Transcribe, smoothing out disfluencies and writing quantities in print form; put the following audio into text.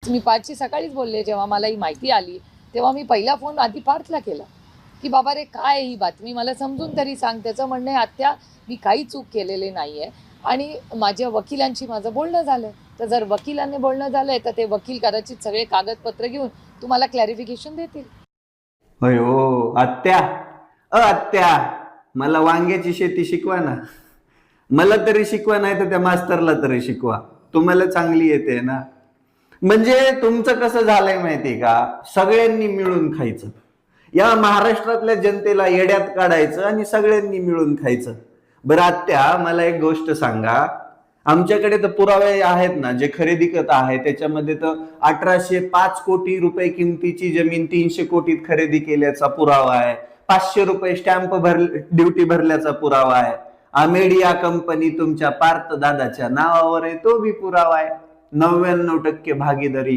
मी पार्थची सकाळीच बोलले, जेव्हा मला ही माहिती आली तेव्हा मी पहिला फोन आधी पार्थला केला की बाबा रे काय ही बातमी, मला समजून तरी सांग. त्याचं म्हणणं आहे आत्या मी काही चूक केलेली नाही आहे आणि माझ्या वकिलांशी माझं बोलणं झालं. तर जर वकिलांनी बोलणं झालंय तर ते वकील कदाचित सगळे कागदपत्र घेऊन तुम्हाला क्लॅरिफिकेशन देतील. होय हो आत्या, आत्या मला वांग्याची शेती शिकवा ना. मला तरी शिकवा, नाही तर त्या मास्तरला तरी शिकवा, तुम्हाला चांगली येते ना. म्हणजे तुमचं कसं झालंय माहिती का, सगळ्यांनी मिळून खायचं, या महाराष्ट्रातल्या जनतेला येड्यात काढायचं आणि सगळ्यांनी मिळून खायचं. बरं आत्या मला एक गोष्ट सांगा, आमच्याकडे तर पुरावे आहेत ना, जे खरेदी करत आहे त्याच्यामध्ये तर 1805 कोटी रुपये किमतीची जमीन 300 कोटीत खरेदी केल्याचा पुरावा आहे. 500 रुपये स्टॅम्प ड्युटी भरल्याचा पुरावा आहे. अमेडिया कंपनी तुमच्या पार्थ दादाच्या नावावर आहे, तो बी पुरावा आहे. 99% भागीदारी